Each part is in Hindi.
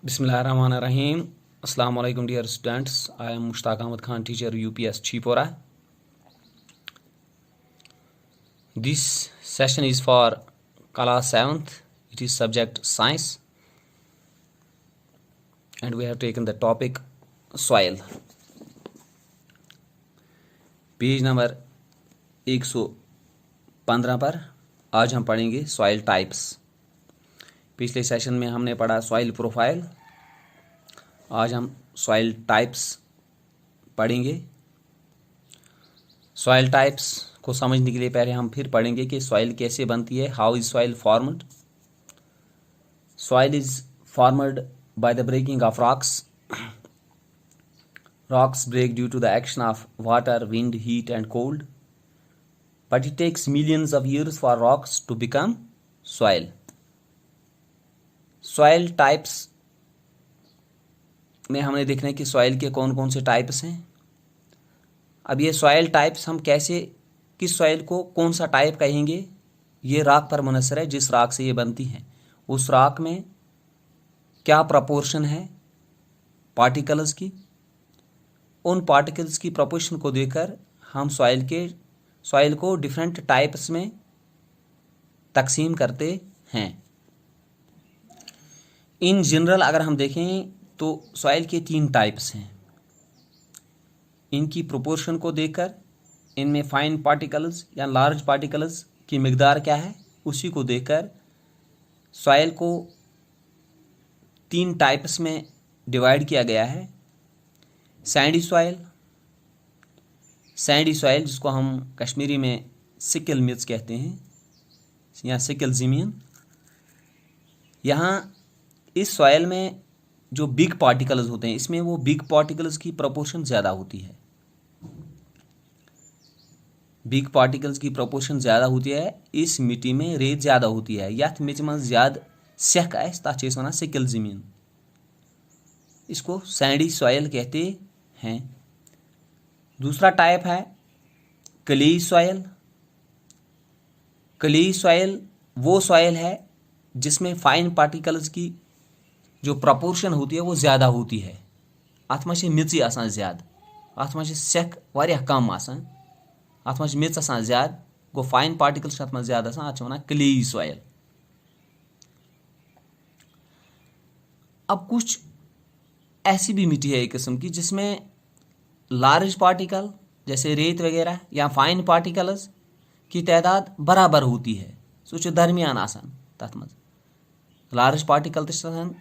Bismillahirrahmanirrahim. Assalamu alaikum dear students. I am Mushtaq Ahmad Khan, teacher UPS Chipora. This session is for class 7th. It is subject science and we have taken the topic soil. Page number 115 पर आज हम पढ़ेंगे सॉइल टाइप्स। पिछले सेशन में हमने पढ़ा सॉइल प्रोफाइल। आज हम सॉइल टाइप्स पढ़ेंगे। सॉइल टाइप्स को समझने के लिए पहले हम फिर पढ़ेंगे कि सॉइल कैसे बनती है। How is soil formed? Soil is formed by the breaking of rocks. Rocks break due to the action of water, wind, heat and cold. But it takes millions of years for rocks to become soil. Soil types में हमने देखना है कि सॉइल के कौन कौन से टाइप्स हैं। अब ये सॉइल टाइप्स हम कैसे, किस सॉइल को कौन सा टाइप कहेंगे, ये राख पर मुनहसर है। जिस राख से ये बनती हैं उस राख में क्या प्रपोर्शन है पार्टिकल्स की, उन पार्टिकल्स की प्रोपोर्शन को देखकर हम सॉइल को डिफरेंट टाइप्स में तकसीम करते हैं। इन जनरल अगर हम देखें तो सॉइल के 3 टाइप्स हैं। इनकी प्रोपोर्शन को देखकर इनमें फाइन पार्टिकल्स या लार्ज पार्टिकल्स की मिकदार क्या है उसी को देखकर सॉइल को 3 टाइप्स में डिवाइड किया गया है। सैंडी सॉइल जिसको हम कश्मीरी में सिकल मिर्च कहते हैं या सिकल ज़मीन। यहाँ इस सॉइल में जो बिग पार्टिकल्स होते हैं इसमें वो बिग पार्टिकल्स की प्रोपोर्शन ज़्यादा होती है। बिग पार्टिकल्स की प्रोपोर्शन ज़्यादा होती है। इस मिट्टी में रेत ज़्यादा होती है। यथ मिट्टी में ज़्यादा सेक आस तथ वन सिकल ज़मीन। इसको सैंडी सॉइल कहते हैं। दूसरा टाइप है क्लेई सॉइल। क्लेई सॉइल वो सॉइल है जिसमें फाइन पार्टिकल्स की जो प्रपोर्शन होती है वो ज़्यादा होती है। अत मे मिर्च आसान ज़्यादा, अत मे सेक वारियाह कम आसान, अत मे मिर्च आसान ज़्यादा, गो फाइन पार्टिकल्स अत मे ज़्यादा आसान। अत वन क्लेई सॉइल। अब कुछ ऐसी भी मिट्टी है एक किस्म की जिसमें लार्ज पार्टिकल जैसे रेत वगैरह या फाइन पार्टिकल्स की तादाद बराबर होती है। सो दरमियान आसान, तथ मज लार्ज पार्टिकल तो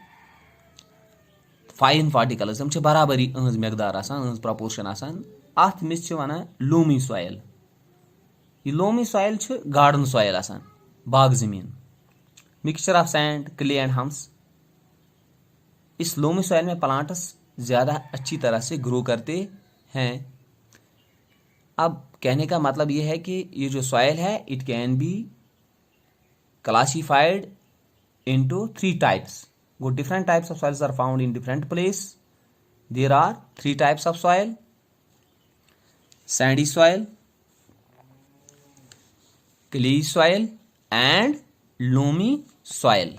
फाइन पार्टिकल्स हम बराबरी अहज मकदार आसान, अहज प्रपोर्शन आसान। अत मिस वन लोमी सॉइल। ये लोमी सॉइल गार्डन सॉइल आसान, बाग ज़मीन, mixture of sand, clay and hums. इस लोमी सॉइल में प्लांट्स ज़्यादा अच्छी तरह से ग्रो करते हैं। अब कहने का मतलब ये है कि ये जो सॉइल है it can be classified into 3 types. वो different types of soils are found in different place. There are 3 types of soil: sandy soil, clayey soil and loamy soil.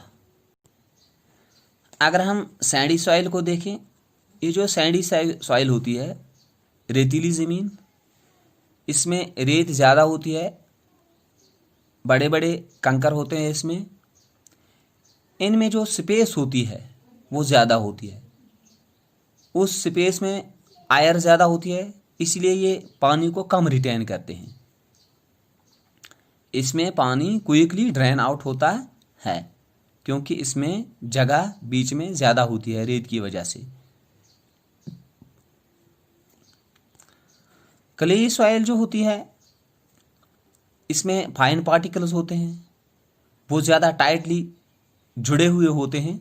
अगर हम सैंडी सॉइल को देखें, ये जो सैंडी सॉइल होती है रेतीली ज़मीन, इसमें रेत ज़्यादा होती है, बड़े बड़े कंकर होते हैं इसमें। इनमें जो स्पेस होती है वो ज़्यादा होती है। उस स्पेस में आयर ज़्यादा होती है, इसलिए ये पानी को कम रिटेन करते हैं। इसमें पानी क्विकली ड्रेन आउट होता है क्योंकि इसमें जगह बीच में ज़्यादा होती है रेत की वजह से। क्लेई सॉइल जो होती है इसमें फाइन पार्टिकल्स होते हैं, वो ज़्यादा टाइटली जुड़े हुए होते हैं,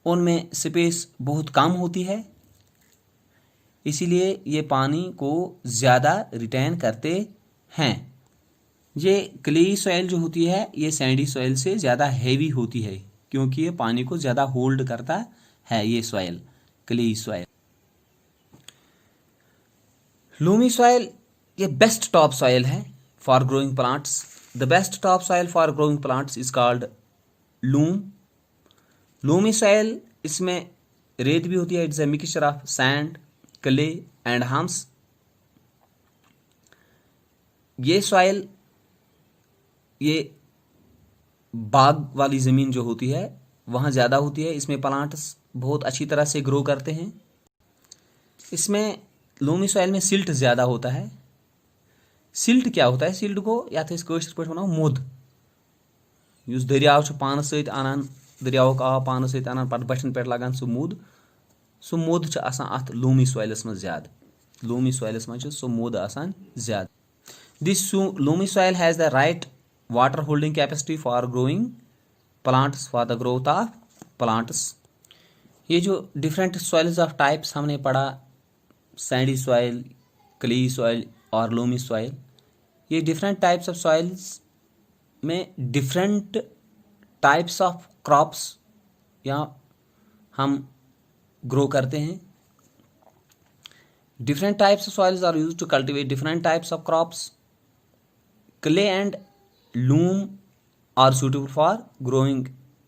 उनमें स्पेस बहुत कम होती है, इसीलिए ये पानी को ज़्यादा रिटेन करते हैं। ये क्लेई सॉइल जो होती है ये सैंडी सॉइल से ज़्यादा हैवी होती है क्योंकि ये पानी को ज़्यादा होल्ड करता है। ये soil clayey soil. Loamy soil ये बेस्ट टॉप सॉइल है for growing plants. The best top soil for growing plants is called loam. Loamy soil इसमें रेत भी होती है। It's a mixture of sand, clay and hums. ये सॉइल, ये बाग वाली ज़मीन जो होती है वहाँ ज़्यादा होती है। इसमें प्लांट्स बहुत अच्छी तरह से ग्रो करते हैं। इसमें लोमी सॉइल में सिल्ट ज़्यादा होता है। सिल्ट क्या होता है? सिल्ट को या तो कशर पे वन मोद, युस दरियाव पान सत अनान, दरियावुक आब पान सत अनान, पत बठन पे लगान सह मोद अत लोमी सॉइलस मज ज्यादा। लोमी सॉइलस मज सह मोद आसान ज्यादा। This loamy soil has the right water holding capacity for growing plants, for the growth of plants. ये जो डिफरेंट सॉइल्स ऑफ टाइप्स हमने पढ़ा, सैंडी सॉइल, क्ली सॉइल और लोमी सॉइल, ये डिफरेंट टाइप्स ऑफ सॉइल्स में डिफरेंट टाइप्स ऑफ क्रॉप्स या हम ग्रो करते हैं। Different types of soils are used to cultivate different types of crops. Clay and loam are suitable for growing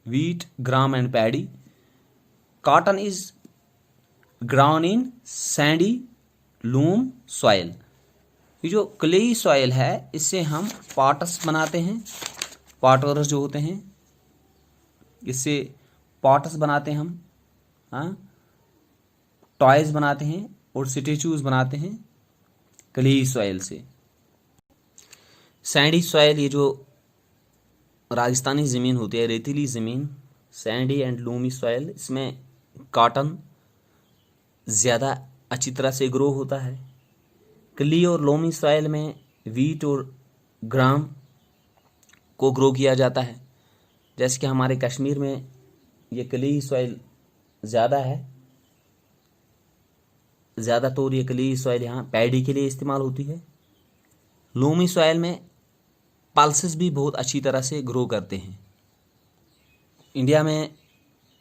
wheat, gram and paddy. Cotton is grown in sandy loam soil. ये जो क्लेई सॉइल है इससे हम पॉट्स बनाते हैं। पॉटर्स जो होते हैं इससे पॉट्स बनाते हैं हम, हाँ, टॉयज बनाते हैं और स्टेचूज बनाते हैं क्लेई सॉइल से। सैंडी सॉइल, ये जो राजस्थानी ज़मीन होती है, रेतीली ज़मीन, सैंडी एंड लूमी सॉइल, इसमें कॉटन ज़्यादा अच्छी तरह से ग्रो होता है। क्ली और लोमी सॉइल में वीट और ग्राम को ग्रो किया जाता है। जैसे कि हमारे कश्मीर में ये क्ली सॉइल ज़्यादा है, ज़्यादा तौर ये क्ली सॉइल यहाँ पैडी के लिए इस्तेमाल होती है। लोमी सॉइल में पल्सेस भी बहुत अच्छी तरह से ग्रो करते हैं। इंडिया में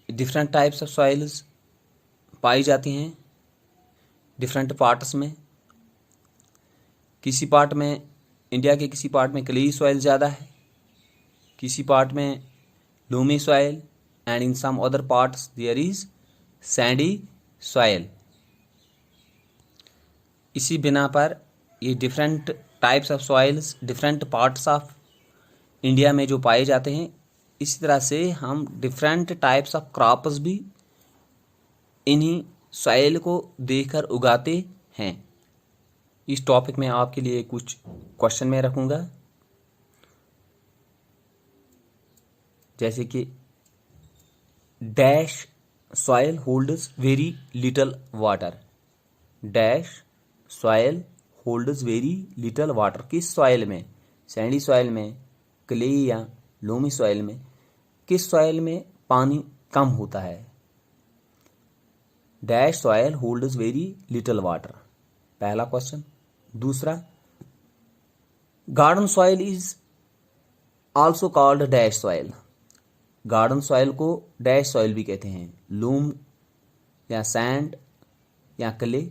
डिफरेंट टाइप्स ऑफ सॉइल्स पाई जाती हैं डिफरेंट पार्ट्स में। किसी पार्ट में, इंडिया के किसी पार्ट में क्ली सॉइल ज़्यादा है, किसी पार्ट में loamy soil, and in some other parts there is sandy soil. इसी बिना पर ये different types of soils different parts of India में जो पाए जाते हैं, इसी तरह से हम डिफरेंट टाइप्स ऑफ क्रॉप्स भी इन्हीं सॉइल को देखकर उगाते हैं। इस टॉपिक में आपके लिए कुछ क्वेश्चन मैं रखूँगा, जैसे कि dash soil holds very little water. Dash soil holds very little water. किस सॉइल में? सैंडी सॉइल में, क्ले या लोमी सॉइल में, किस सॉइल में पानी कम होता है? Dash soil holds very little water, पहला क्वेश्चन। दूसरा, garden soil is also called dash soil. Garden soil को डैश सॉइल भी कहते हैं। लूम या सैंड या क्ले।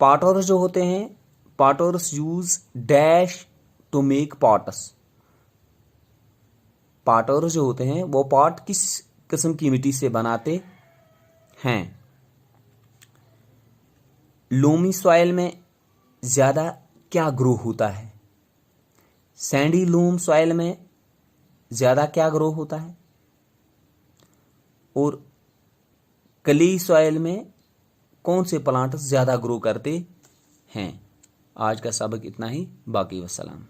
पॉटर्स जो होते हैं, potters use dash to make pots. Potters जो होते हैं वो पॉट किस किस्म की मिट्टी से बनाते हैं? लोमी सॉइल में ज़्यादा क्या ग्रो होता है? सैंडी लूम सॉइल में ज़्यादा क्या ग्रो होता है? और क्ली सॉइल में कौन से प्लांट ज़्यादा ग्रो करते हैं? आज का सबक इतना ही, बाकी वस्सलाम।